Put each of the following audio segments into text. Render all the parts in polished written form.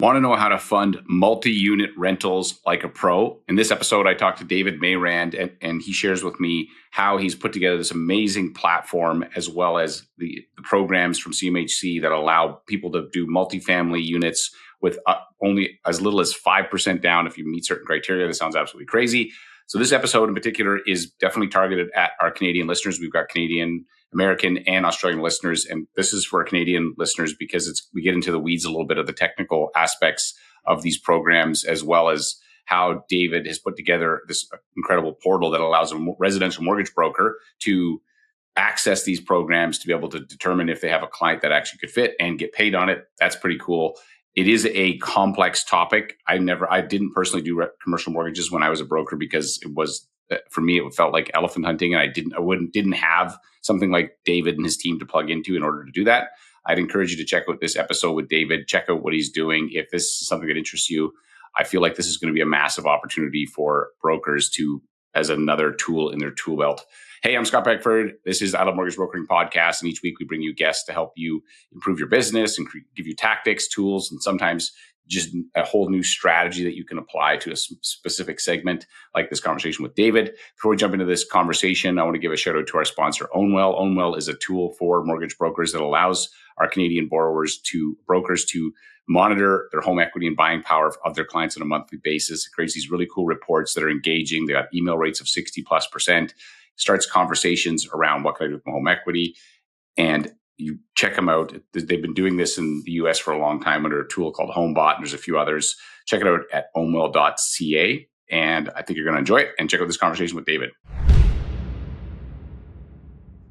Want to know how to fund multi-unit rentals like a pro? In this episode, I talked to David Mayrand, and he shares with me how he's put together this amazing platform, as well as the programs from CMHC that allow people to do multifamily units with only as little as 5% down if you meet certain criteria. This sounds absolutely crazy. So this episode in particular is definitely targeted at our Canadian listeners. We've got Canadian, American, and Australian listeners. And this is for Canadian listeners because we get into the weeds a little bit of the technical aspects of these programs, as well as how David has put together this incredible portal that allows a residential mortgage broker to access these programs to be able to determine if they have a client that actually could fit and get paid on it. That's pretty cool. It is a complex topic. I didn't personally do commercial mortgages when I was a broker because it was, for me, it felt like elephant hunting, and I didn't have something like David and his team to plug into in order to do that. I'd encourage you to check out this episode with David, check out what he's doing. If this is something that interests you, I feel like this is going to be a massive opportunity for brokers as another tool in their tool belt. Hey, I'm Scott Beckford. This is I Love Mortgage Brokering Podcast, and each week we bring you guests to help you improve your business and give you tactics, tools, and sometimes just a whole new strategy that you can apply to a specific segment like this conversation with David. Before we jump into this conversation, I want to give a shout out to our sponsor, Ownwell. Ownwell is a tool for mortgage brokers that allows our Canadian brokers to monitor their home equity and buying power of their clients on a monthly basis. It creates these really cool reports that are engaging. They got email rates of 60+%. Starts conversations around what can I do with my home equity. And you check them out. They've been doing this in the US for a long time under a tool called HomeBot, and there's a few others. Check it out at ownwell.ca, and I think you're going to enjoy it. And check out this conversation with David.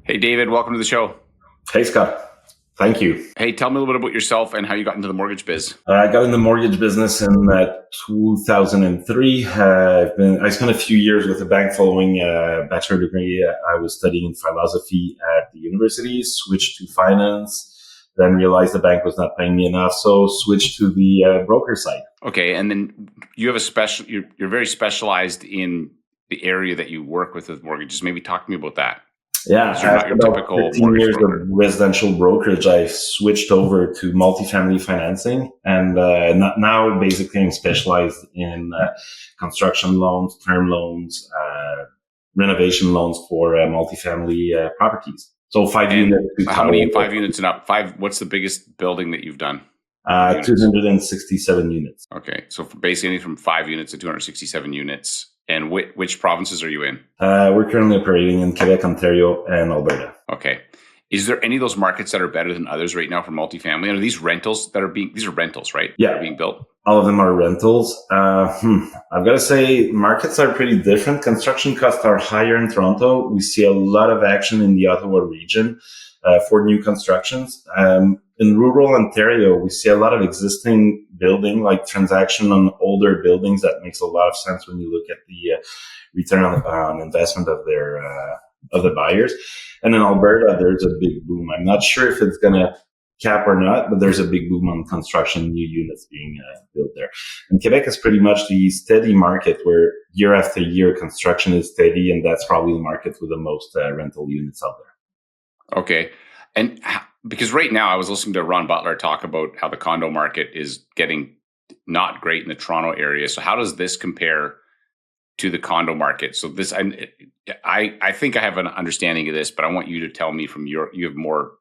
Hey, David, welcome to the show. Hey, Scott. Thank you. Hey, tell me a little bit about yourself and how you got into the mortgage biz. I got in the mortgage business in 2003. I spent a few years with the bank following a bachelor degree. I was studying philosophy at the university, switched to finance, then realized the bank was not paying me enough, so switched to the broker side. Okay, and then you have you're very specialized in the area that you work with mortgages. Maybe talk to me about that. Yeah, after about 15 years of residential brokerage, I switched over to multifamily financing, and now basically I'm specialized in construction loans, term loans, renovation loans for multifamily properties. So 5 units. How many 5 units and up? What's the biggest building that you've done? 267 units. Okay, so basically from 5 units to 267 units. And which provinces are you in? We're currently operating in Quebec, Ontario, and Alberta. Okay. Is there any of those markets that are better than others right now for multifamily? And are these rentals these are rentals, right? Yeah. That are being built? All of them are rentals. I've got to say markets are pretty different. Construction costs are higher in Toronto. We see a lot of action in the Ottawa region for new constructions. In rural Ontario, we see a lot of existing building, like transaction on older buildings. That makes a lot of sense when you look at the return on investment of the buyers. And in Alberta, there's a big boom. I'm not sure if it's going to cap or not, but there's a big boom on construction, new units being built there. And Quebec is pretty much the steady market where year after year construction is steady, and that's probably the market with the most rental units out there. Okay. And because right now I was listening to Ron Butler talk about how the condo market is getting not great in the Toronto area. So how does this compare to the condo market? So this, I think I have an understanding of this, but I want you to tell me you have more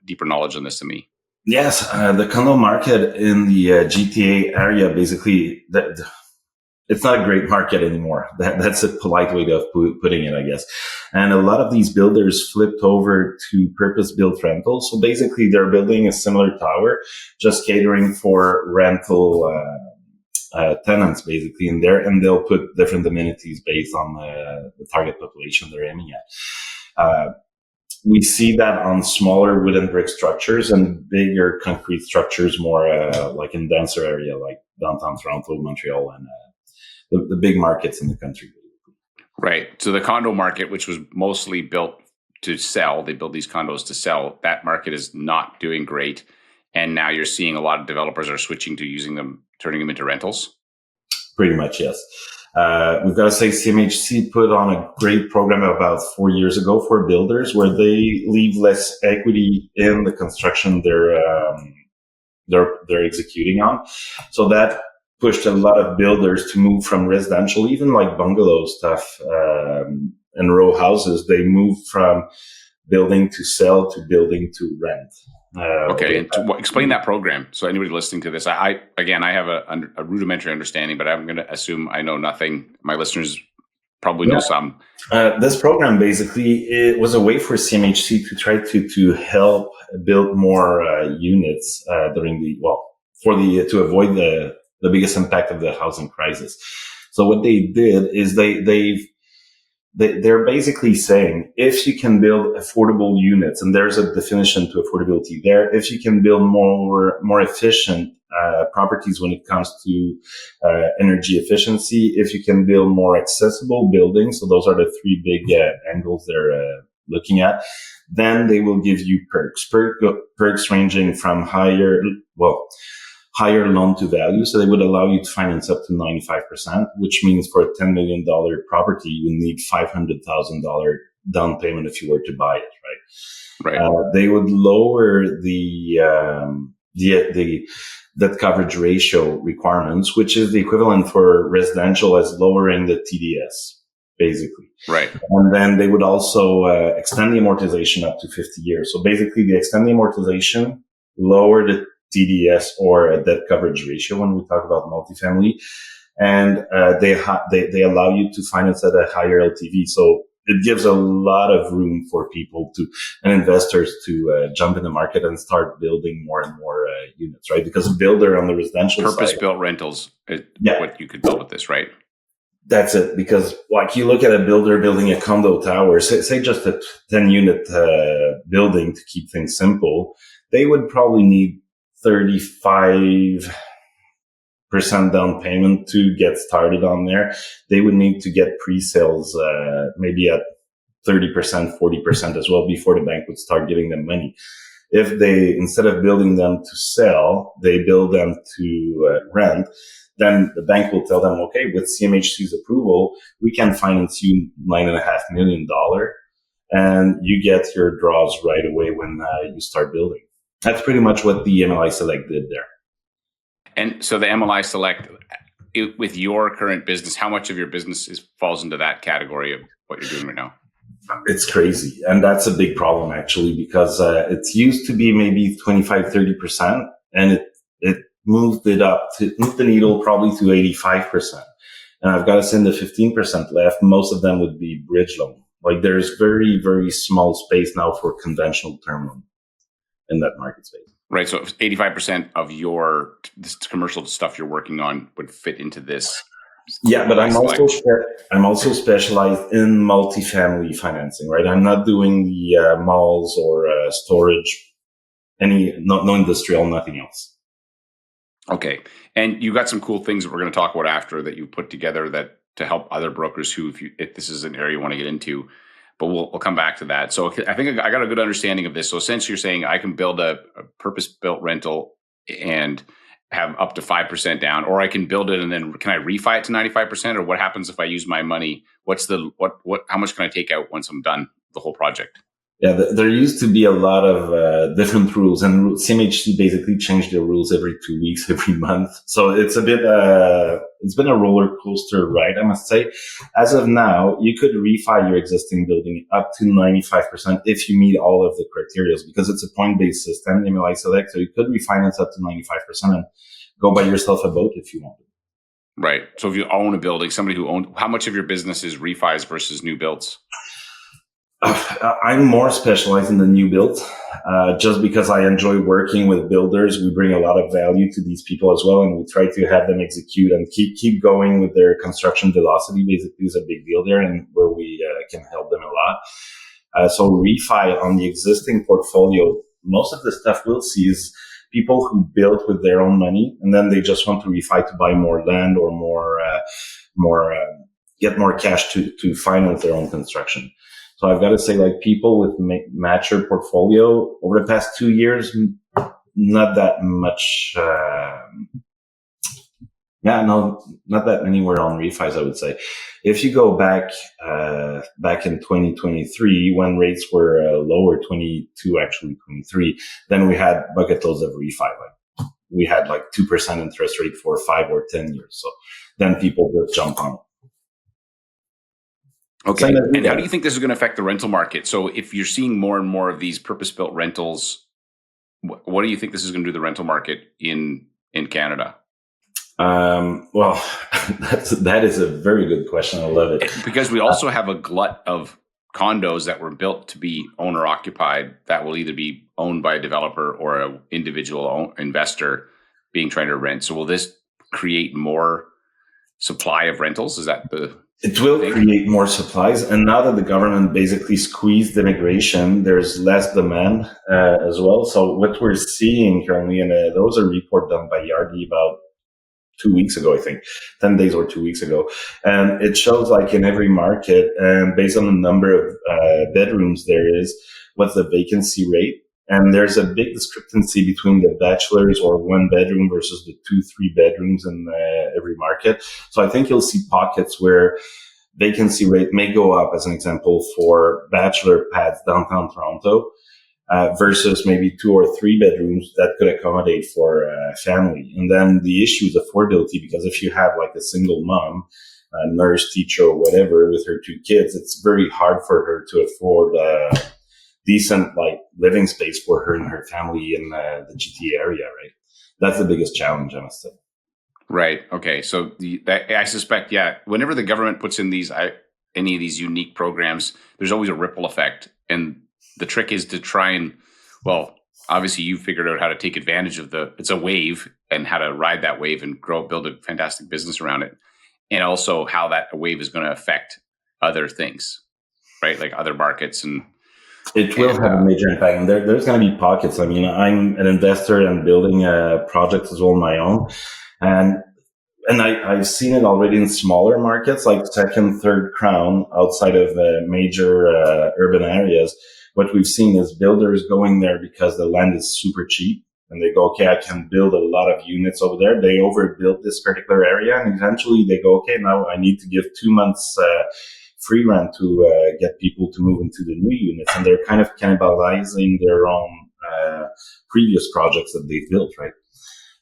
deeper knowledge on this than me. Yes, the condo market in the GTA area, basically, it's not a great market anymore. That's a polite way of putting it, I guess. And a lot of these builders flipped over to purpose-built rentals. So basically, they're building a similar tower, just catering for rental tenants, basically, in there. And they'll put different amenities based on the target population they're aiming at. We see that on smaller wooden brick structures and bigger concrete structures, more like in denser area, like downtown Toronto, Montreal, and the big markets in the country. Right. So the condo market, which was mostly built to sell, they build these condos to sell. That market is not doing great. And now you're seeing a lot of developers are switching to using them, turning them into rentals. Pretty much, yes. We've got to say CMHC put on a great program about 4 years ago for builders where they leave less equity in the construction they're executing on. So that pushed a lot of builders to move from residential, even like bungalow stuff, and row houses. They moved from building to sell to building to rent. Okay, and explain that program. So anybody listening to this, I have a rudimentary understanding, but I'm going to assume I know nothing. My listeners probably know some. This program basically, it was a way for CMHC to try to help build more units to avoid the biggest impact of the housing crisis. So what they did is they're basically saying, if you can build affordable units, and there's a definition to affordability there, if you can build more efficient properties when it comes to energy efficiency, if you can build more accessible buildings, so those are the three big angles they're looking at, then they will give you perks ranging from higher loan to value. So they would allow you to finance up to 95%, which means for a $10 million property, you need $500,000 down payment if you were to buy it, right? Right. They would lower the debt coverage ratio requirements, which is the equivalent for residential as lowering the TDS, basically. Right. And then they would also extend the amortization up to 50 years. So basically, they extend the amortization, lower the TDS or a debt coverage ratio when we talk about multifamily, and they allow you to finance at a higher LTV. So it gives a lot of room for people and investors to jump in the market and start building more and more units, right? Because a builder on the residential purpose-built rentals is what you could build with this, right? That's it. Because like you look at a builder building a condo tower, say just a 10-unit building to keep things simple, they would probably need 35% down payment to get started on there. They would need to get pre-sales maybe at 30%, 40% as well before the bank would start giving them money. If they, instead of building them to sell, they build them to rent, then the bank will tell them, okay, with CMHC's approval, we can finance you $9.5 million and you get your draws right away when you start building. That's pretty much what the MLI Select did there. And so the MLI Select, with your current business, how much of your business falls into that category of what you're doing right now? It's crazy. And that's a big problem, actually, because it's used to be maybe 25, 30%, and it moved the needle probably to 85%. And I've got to send the 15% left. Most of them would be bridge loan. Like there's very, very small space now for conventional term loan in that market space. Right. So 85% of this commercial stuff you're working on would fit into this. Yeah, but I'm also specialized in multifamily financing, right? I'm not doing the malls or storage, no industrial, nothing else. Okay. And you got some cool things that we're going to talk about after that you put together that to help other brokers who, if this is an area you want to get into, but we'll come back to that. So I think I got a good understanding of this. So essentially you're saying I can build a purpose-built rental and have up to 5% down, or I can build it and then can I refi it to 95%, or what happens if I use my money? How much can I take out once I'm done the whole project? Yeah, there used to be a lot of different rules, and CMHC basically changed their rules every 2 weeks, every month. So it's a bit, it's been a roller coaster ride, I must say. As of now, you could refi your existing building up to 95% if you meet all of the criteria, because it's a point-based system, MLI Select. So you could refinance up to 95% and go buy yourself a boat if you want. Right. So if you own a building, how much of your business is refis versus new builds? I'm more specialized in the new build, just because I enjoy working with builders. We bring a lot of value to these people as well, and we try to have them execute and keep going with their construction velocity. Basically, is a big deal there, and where we can help them a lot. So refi on the existing portfolio, most of the stuff we'll see is people who built with their own money, and then they just want to refi to buy more land or get more cash to finance their own construction. So I've got to say, like, people with mature portfolio over the past 2 years, not that much. Not that many were on refis, I would say. If you go back in 2023, when rates were lower, 22, actually 23, then we had bucket loads of refi. Like we had like 2% interest rate for 5 or 10 years. So then people just jump on it. Okay. And how do you think this is going to affect the rental market? So if you're seeing more and more of these purpose-built rentals, what do you think this is going to do to the rental market in Canada? Well, that is a very good question. I love it. Because we also have a glut of condos that were built to be owner occupied that will either be owned by a developer or an individual investor trying to rent. So will this create more supply of rentals? Is that the... It will create more supplies. And now that the government basically squeezed immigration, there's less demand as well. So what we're seeing currently, and there was a report done by Yardi about 2 weeks ago, I think, 10 days or 2 weeks ago. And it shows like in every market, and based on the number of bedrooms there is, what's the vacancy rate. And there's a big discrepancy between the bachelors or 1 bedroom versus the 2-3 bedrooms in every market. So I think you'll see pockets where vacancy rate may go up, as an example, for bachelor pads downtown Toronto versus maybe 2 or 3 bedrooms that could accommodate for a family. And then the issue is affordability, because if you have like a single mom, a nurse, teacher, or whatever with her 2 kids, it's very hard for her to afford decent like living space for her and her family in the GTA area, right? That's the biggest challenge, I must say. Right. Okay. So I suspect, whenever the government puts in any of these unique programs, there's always a ripple effect. And the trick is to try and, well, obviously you figured out how to take advantage of it's a wave and how to ride that wave and build a fantastic business around it. And also how that wave is going to affect other things, right? Like other markets It will have a major impact. And there's going to be pockets. I mean, I'm an investor and building a project as well on my own. And I've seen it already in smaller markets like second, third crown outside of the major urban areas. What we've seen is builders going there because the land is super cheap. And they go, okay, I can build a lot of units over there. They overbuilt this particular area. And eventually they go, okay, now I need to give 2 months free rent to get people to move into the new units, and they're kind of cannibalizing their own previous projects that they've built, right?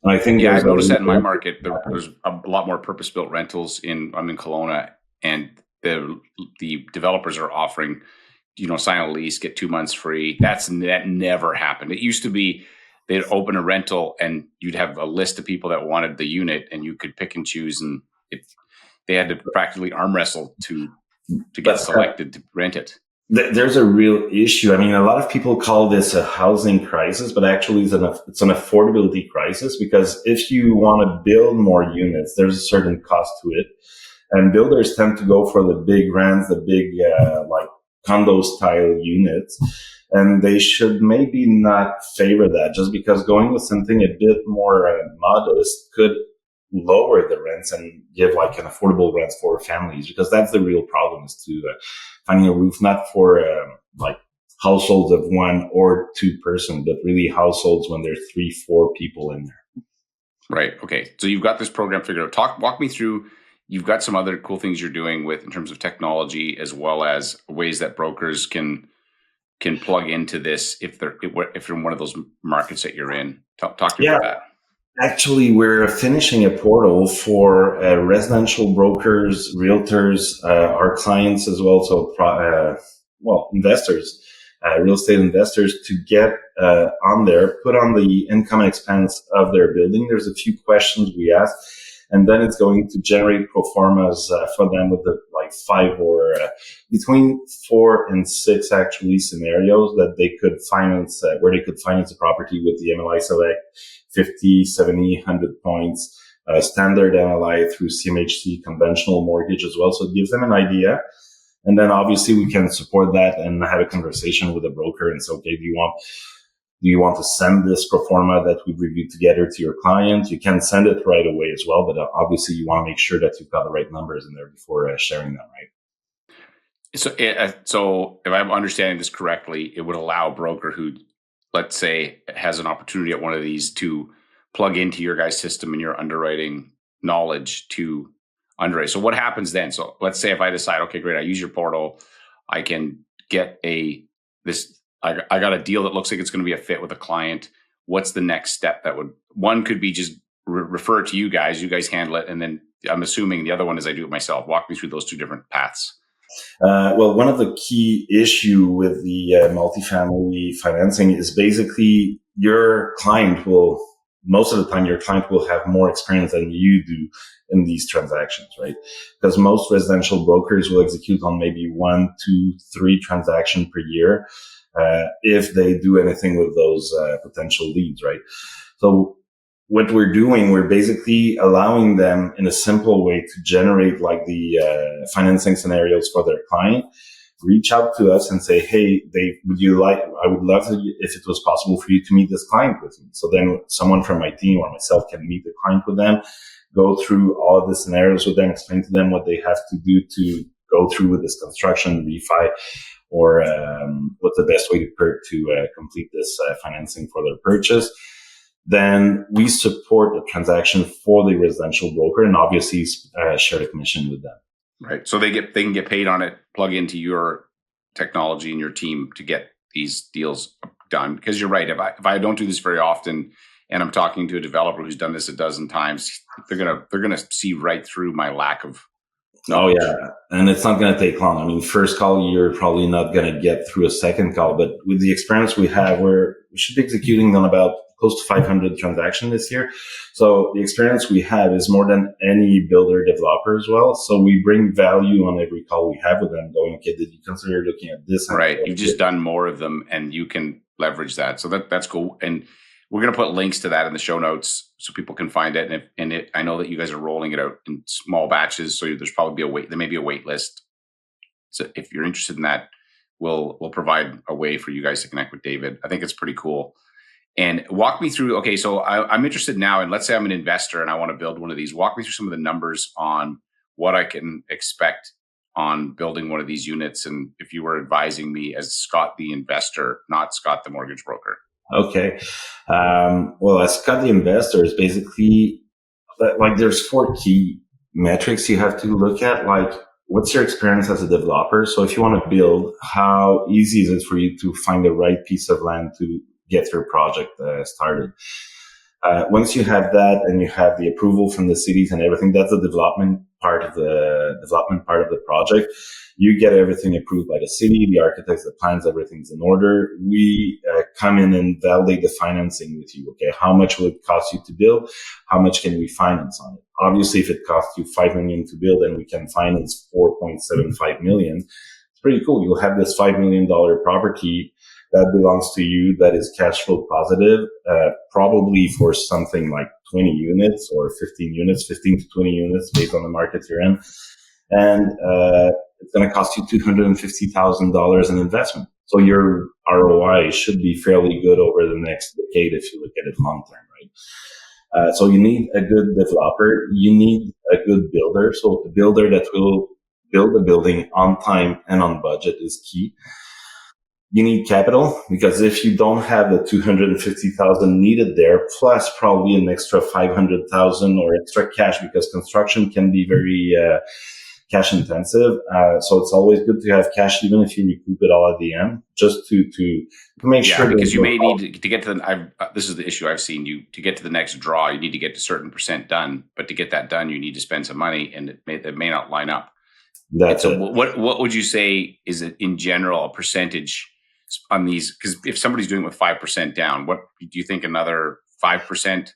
And I think I've noticed that in my market. There's a lot more purpose-built rentals I'm in Kelowna, and the developers are offering, sign a lease, get 2 months free. That never happened. It used to be they'd open a rental and you'd have a list of people that wanted the unit, and you could pick and choose, and they had to practically arm wrestle to get selected to rent it. There's a real issue. I mean, a lot of people call this a housing crisis, but actually it's an affordability crisis, because if you want to build more units, there's a certain cost to it. And builders tend to go for the big rents, the big, like condo style units. And they should maybe not favor that, just because going with something a bit more modest could lower the rents and give like an affordable rent for families, because that's the real problem, is to finding a roof, not for like households of 1 or 2 person, but really households when there's 3-4 people in there. Right. Okay. So you've got this program figured out. Walk me through. You've got some other cool things you're doing in terms of technology, as well as ways that brokers can plug into this if you're in one of those markets that you're in. Talk to me about that. Actually, we're finishing a portal for residential brokers, realtors, our clients as well. So, investors, real estate investors, to get on there, put on the income and expense of their building. There's a few questions we ask, and then it's going to generate pro formas for them with like 5 or between 4 and 6 actually scenarios that they could finance, where they could finance a property with the MLI Select 50, 70, 100 points, standard MLI through CMHC, conventional mortgage as well. So it gives them an idea. And then obviously we can support that and have a conversation with a broker and say, okay, do you want to send this pro forma that we've reviewed together to your client? You can send it right away as well, but obviously you want to make sure that you've got the right numbers in there before sharing them, right? So if I'm understanding this correctly, it would allow a broker who, let's say, has an opportunity at one of these to plug into your guys' system and your underwriting knowledge to underwrite. So what happens then? So let's say if I decide, okay, great, I use your portal, I can get I got a deal that looks like it's going to be a fit with a client. what's the next step that one could be just refer it to you guys handle it, and then I'm assuming the other one is I do it myself. Walk me through those two different paths. Well, one of the key issue with the multifamily financing is basically most of the time, your client will have more experience than you do in these transactions, right? Because most residential brokers will execute on maybe 1, 2, 3 transactions per year, if they do anything with those potential leads, right? So what we're doing, we're basically allowing them in a simple way to generate like the financing scenarios for their client, reach out to us and say, hey, I would love to, if it was possible for you to meet this client with me. So then someone from my team or myself can meet the client with them, go through all of the scenarios with them, explain to them what they have to do to go through with this construction, refi, or what's the best way to complete this financing for their purchase. Then we support the transaction for the residential broker and obviously share the commission with them. Right. So they can get paid on it, plug into your technology and your team to get these deals done. Because you're right. If I don't do this very often and I'm talking to a developer who's done this a dozen times, they're gonna see right through my lack of knowledge. Oh yeah. And it's not going to take long. I mean, first call, you're probably not going to get through a second call, but with the experience we have, we should be executing on about close to 500 transactions this year. So the experience we have is more than any builder developer as well. So we bring value on every call we have with them going, okay, did you consider looking at this? Right. You've just done more of them and you can leverage that. So that's cool. And we're going to put links to that in the show notes so people can find it. I know that you guys are rolling it out in small batches. So there's probably there may be a wait list. So if you're interested in that, we'll provide a way for you guys to connect with David. I think it's pretty cool. And walk me through, okay, so I'm interested now, and let's say I'm an investor and I want to build one of these. Walk me through some of the numbers on what I can expect on building one of these units. And if you were advising me as Scott the investor, not Scott the mortgage broker. Okay. Well, as Scott the investor is basically, like there's 4 key metrics you have to look at, like what's your experience as a developer? So if you want to build, how easy is it for you to find the right piece of land to get your project started? Once you have that and you have the approval from the cities and everything, that's the development part of the project. You get everything approved by the city, the architects, the plans, everything's in order. We come in and validate the financing with you. Okay, how much will it cost you to build? How much can we finance on it? Obviously, if it costs you $5 million to build and we can finance $4.75 million, it's pretty cool. You'll have this $5 million property that belongs to you, that is cash flow positive, probably for something like 20 units or 15 units, 15 to 20 units based on the market you're in. And it's going to cost you $250,000 in investment. So your ROI should be fairly good over the next decade if you look at it long term, right? So you need a good developer. You need a good builder. So a builder that will build a building on time and on budget is key. You need capital, because if you don't have the $250,000 needed there, plus probably an extra $500,000 or extra cash, because construction can be very cash intensive. So it's always good to have cash, even if you recoup it all at the end, just to make sure. Because you may need to get to this is the issue I've seen. To get to the next draw, you need to get to a certain percent done. But to get that done, you need to spend some money, and it may not line up. That's it. What would you say is it in general a percentage on these? Because if somebody's doing it with 5% down, what do you think? Another 5%?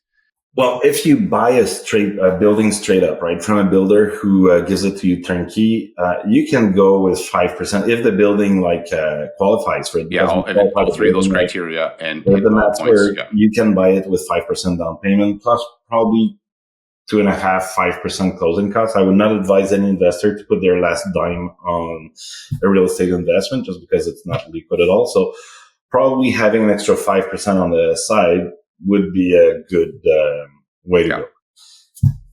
Well, if you buy a building straight up, right, from a builder who gives it to you turnkey, you can go with 5% if the building qualifies for it. Yeah, all 3 of those criteria, and that's where you can buy it with 5% down payment plus probably 2.5% closing costs. I would not advise any investor to put their last dime on a real estate investment just because it's not liquid at all. So probably having an extra 5% on the side would be a good way to go.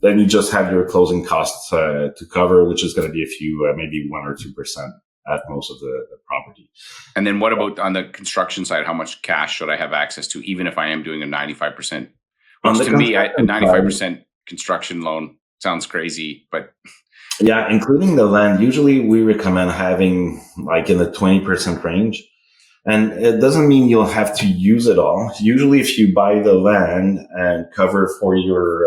Then you just have your closing costs to cover, which is going to be a few, maybe 1 or 2% at most of the property. And then what about on the construction side? How much cash should I have access to, even if I am doing a 95%? Which to me, a 95% construction loan sounds crazy, but yeah, including the land, usually we recommend having like in the 20% range. And it doesn't mean you'll have to use it all. Usually, if you buy the land and cover for your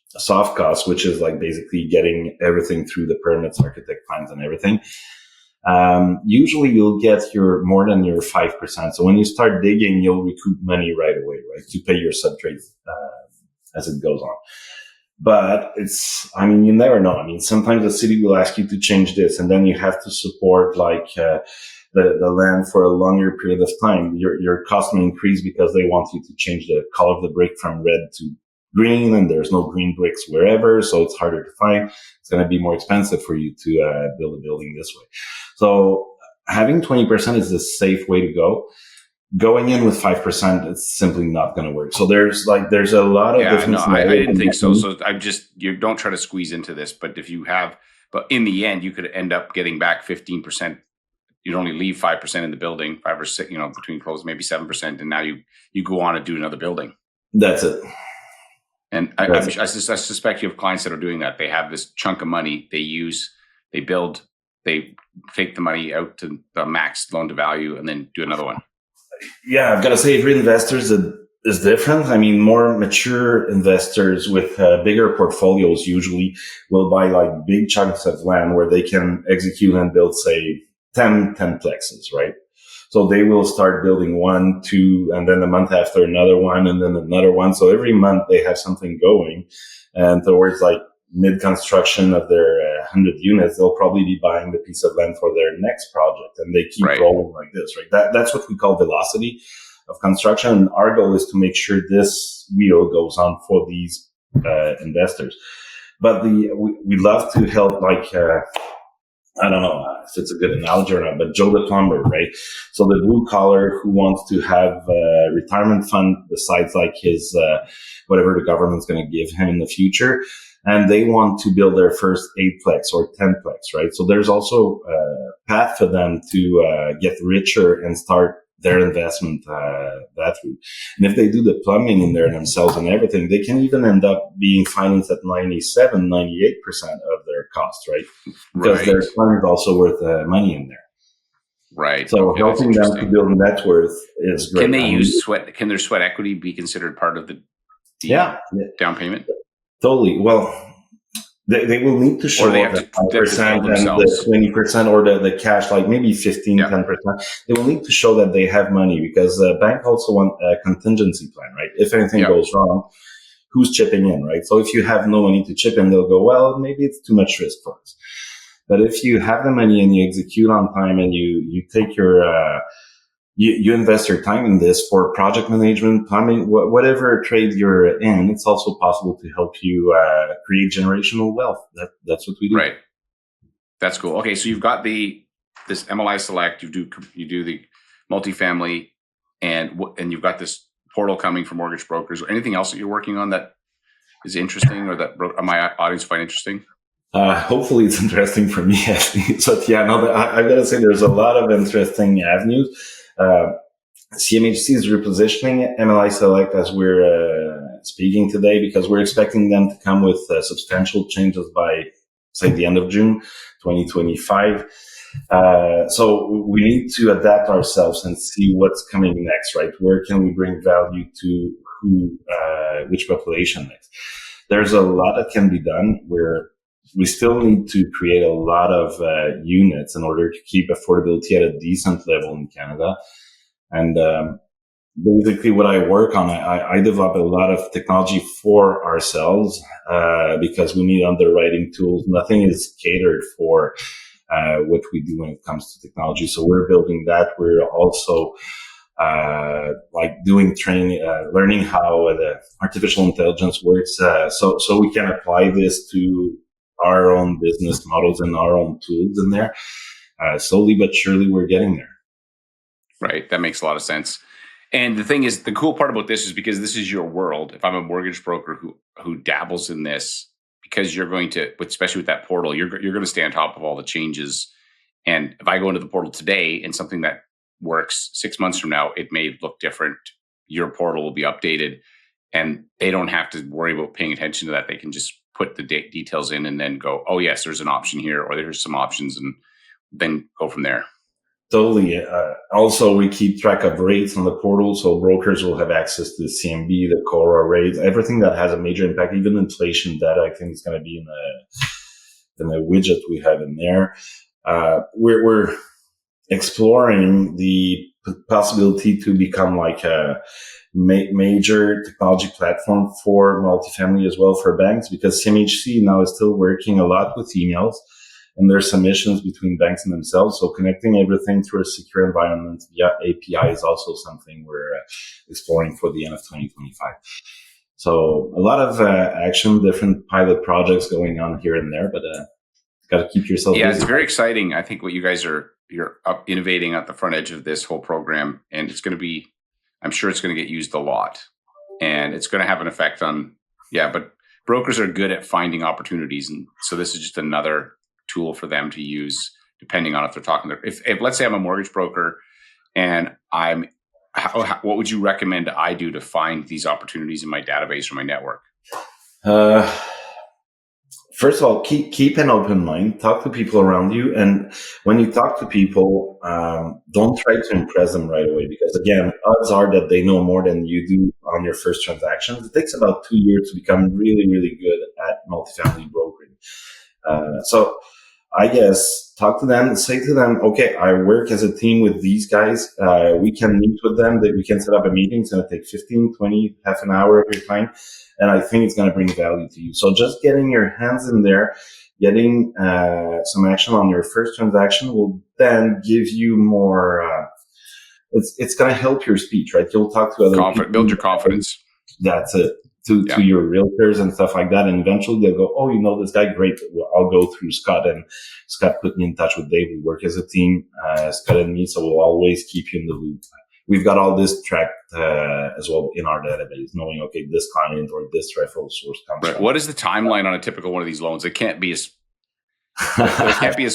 soft costs, which is like basically getting everything through the permits, architect plans, and everything, usually you'll get your more than your 5%. So when you start digging, you'll recoup money right away, right, to pay your subtrade as it goes on. But you never know. I mean, sometimes the city will ask you to change this, and then you have to support the land for a longer period of time. Your cost may increase because they want you to change the color of the brick from red to green, and there's no green bricks wherever, so it's harder to find. It's going to be more expensive for you to build a building this way. So having 20% is the safe way to go. Going in with 5%, it's simply not going to work. So there's a lot of different. No, I didn't think so. So you don't try to squeeze into this, but but in the end, you could end up getting back 15%. You'd only leave 5% in the building, 5 or 6, between close, maybe 7%, and now you go on and do another building. That's it. And I suspect you have clients that are doing that. They have this chunk of money they build, they take the money out to the max loan to value, and then do another one. Yeah, I've got to say, for investors, it is different. I mean, more mature investors with bigger portfolios usually will buy like big chunks of land where they can execute and build, say, 10 plexes, right? So they will start building 1, 2, and then a month after another one, and then another one. So every month they have something going, and towards like mid-construction of their 100 units, they'll probably be buying the piece of land for their next project, and they keep rolling like this, right? That's what we call velocity of construction. And our goal is to make sure this wheel goes on for these investors. But we love to help, I don't know if it's a good analogy or not, but Joe the plumber, right? So the blue collar who wants to have a retirement fund besides like his whatever the government's going to give him in the future, and they want to build their first 8-plex or 10-plex, right? So there's also a path for them to get richer and start their investment that route. And if they do the plumbing in there themselves and everything, they can even end up being financed at 97, 98% of their cost, right? Because their fund is also worth money in there. Right. So helping them to build net worth is great. Can they use can their sweat equity be considered part of the down payment? Totally. Well, they will need to show that 5% and the 20% or the cash, like maybe 15, 10%. They will need to show that they have money, because the bank also want a contingency plan, right? If anything goes wrong, who's chipping in, right? So if you have no money to chip in, they'll go, well, maybe it's too much risk for us. But if you have the money and you execute on time and you take your, you invest your time in this for project management, plumbing, whatever trade you're in, it's also possible to help you create generational wealth. That's what we do. Right. That's cool. Okay, so you've got this MLI Select. You do the multifamily, and you've got this portal coming for mortgage brokers. Anything else that you're working on that is interesting, or that my audience find interesting? Hopefully it's interesting for me, actually. So I've got to say there's a lot of interesting avenues. CMHC is repositioning MLI Select as we're speaking today, because we're expecting them to come with substantial changes by, say, the end of June 2025. So we need to adapt ourselves and see what's coming next, right? Where can we bring value to which population next? There's a lot that can be done where we still need to create a lot of units in order to keep affordability at a decent level in Canada. And basically what I work on, I develop a lot of technology for ourselves because we need underwriting tools. Nothing is catered for what we do when it comes to technology. So we're building that. We're also doing training, learning how the artificial intelligence works, so we can apply this to our own business models and our own tools in there. Slowly but surely, we're getting there. Right. That makes a lot of sense. And the thing is, the cool part about this is because this is your world. If I'm a mortgage broker who dabbles in this, because you're going to, especially with that portal, you're going to stay on top of all the changes. And if I go into the portal today and something that works 6 months from now, it may look different. Your portal will be updated, and they don't have to worry about paying attention to that. They can just put the details in and then go, oh yes, there's an option here, or there's some options, and then go from there. Totally. Also, we keep track of rates on the portal, so brokers will have access to the CMB, the Cora rates, everything that has a major impact. Even inflation data, I think, is going to be in the widget we have in there. We're exploring the possibility to become like a major technology platform for multifamily as well for banks, because CMHC now is still working a lot with emails and their submissions between banks and themselves. So connecting everything through a secure environment via API is also something we're exploring for the end of 2025. So a lot of action, different pilot projects going on here and there, but got to keep yourself busy. It's very exciting. I think what you guys you're up innovating at the front edge of this whole program, and it's going to be, I'm sure it's going to get used a lot, and it's going to have an effect on, but brokers are good at finding opportunities. And so this is just another tool for them to use, depending on if they're talking to, if let's say I'm a mortgage broker and what would you recommend I do to find these opportunities in my database or my network? First of all, keep an open mind. Talk to people around you, and when you talk to people, don't try to impress them right away, because again, odds are that they know more than you do on your first transaction. It takes about 2 years to become really, really good at multifamily brokering. So I guess talk to them, say to them, okay, I work as a team with these guys. We can meet with them. We can set up a meeting. It's going to take 15, 20, half an hour of your time. And I think it's going to bring value to you. So just getting your hands in there, getting some action on your first transaction will then give you more, it's going to help your speech, right? You'll talk to other people. Build your confidence. That's it. To your realtors and stuff like that. And eventually they'll go, oh, you know this guy? Great. Well, I'll go through Scott, and Scott put me in touch with Dave. We work as a team, Scott and me. So we'll always keep you in the loop. We've got all this tracked as well in our database, knowing, okay, this client or this referral source comes from. What is the timeline on a typical one of these loans? It can't be as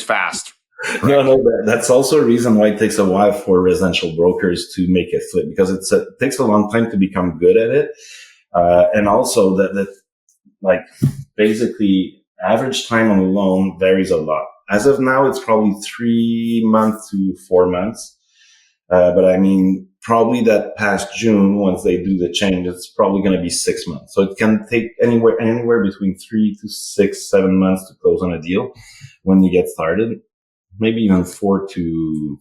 fast. Right? No, that's also a reason why it takes a while for residential brokers to make it flip, because it takes a long time to become good at it. And also that like basically average time on a loan varies a lot. As of now, it's probably 3 months to 4 months. But I mean, probably that past June, once they do the change, it's probably going to be 6 months. So it can take anywhere between 3 to 6, 7 months to close on a deal when you get started. Maybe even 4 to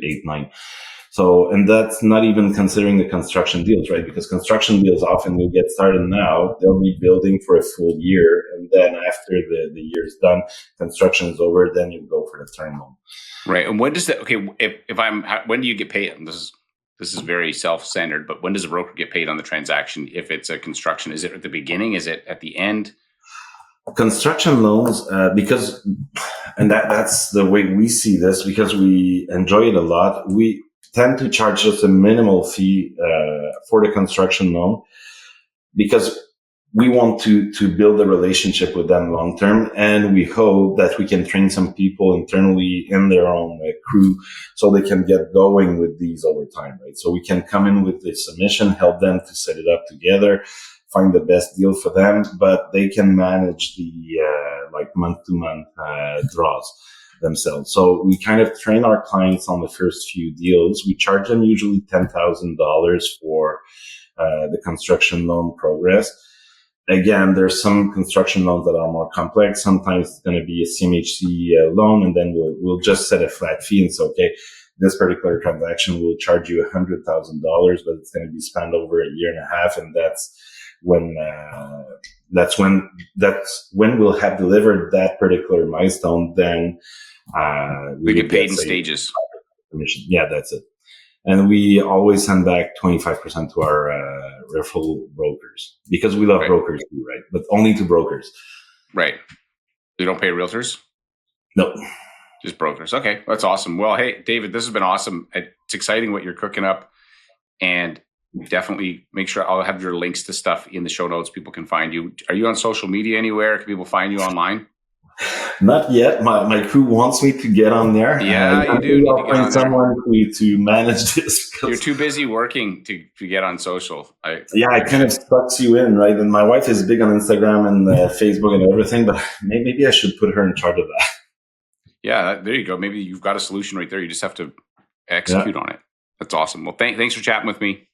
8, 9. So, and that's not even considering the construction deals, right? Because construction deals often will get started now. They'll be building for a full year. And then after the year's done, construction is over, then you go for the term loan. Right. And when does that, when do you get paid? And this is very self-centered, but when does a broker get paid on the transaction? If it's a construction, is it at the beginning? Is it at the end? Construction loans, that's the way we see this, because we enjoy it a lot. We tend to charge just a minimal fee for the construction loan, because we want to build a relationship with them long term, and we hope that we can train some people internally in their own crew so they can get going with these over time, right? So we can come in with the submission, help them to set it up together, find the best deal for them, but they can manage the month to month draws themselves. So we kind of train our clients on the first few deals. We charge them usually $10,000 for the construction loan progress. Again, there's some construction loans that are more complex. Sometimes it's going to be a CMHC loan, and then we'll just set a flat fee and say, okay, this particular transaction will charge you $100,000, but it's going to be spent over a year and a half, and that's when we'll have delivered that particular milestone. Then we get paid in stages. Commission. Yeah, that's it. And we always send back 25% to our referral brokers, because we love brokers too, right? But only to brokers. Right. You don't pay realtors? No. Just brokers. Okay. That's awesome. Well, hey, David, this has been awesome. It's exciting what you're cooking up. And definitely make sure I'll have your links to stuff in the show notes. People can find you. Are you on social media anywhere? Can people find you online? Not yet. My crew wants me to get on there. Yeah, you do. I'll find someone to manage this. You're too busy working to get on social. It kind of sucks you in, right? And my wife is big on Instagram and Facebook and everything, but maybe I should put her in charge of that. Yeah, there you go. Maybe you've got a solution right there. You just have to Yeah. execute on it. That's awesome. Well, thanks for chatting with me.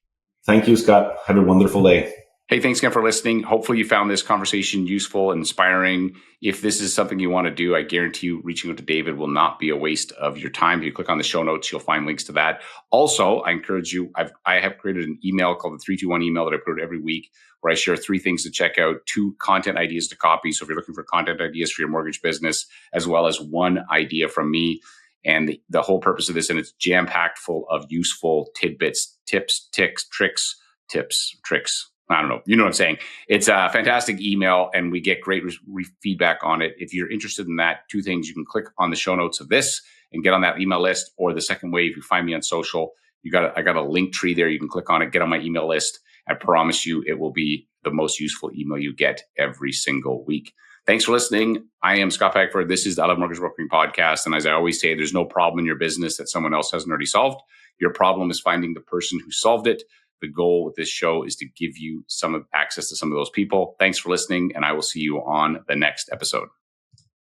Thank you, Scott. Have a wonderful day. Hey, thanks again for listening. Hopefully you found this conversation useful and inspiring. If this is something you want to do, I guarantee you reaching out to David will not be a waste of your time. If you click on the show notes, you'll find links to that. Also, I encourage you, I have created an email called the 321 email that I put out every week where I share 3 things to check out, 2 content ideas to copy. So if you're looking for content ideas for your mortgage business, as well as 1 idea from me. And the whole purpose of this, and it's jam-packed full of useful tidbits, tips, tricks. I don't know. You know what I'm saying? It's a fantastic email, and we get great feedback on it. If you're interested in that, 2 things: you can click on the show notes of this and get on that email list. Or the second way, if you find me on social, I got a link tree there. You can click on it, get on my email list. I promise you, it will be the most useful email you get every single week. Thanks for listening. I am Scott Packford. This is the I Love Mortgage Brokering podcast. And as I always say, there's no problem in your business that someone else hasn't already solved. Your problem is finding the person who solved it. The goal with this show is to give you access to some of those people. Thanks for listening, and I will see you on the next episode.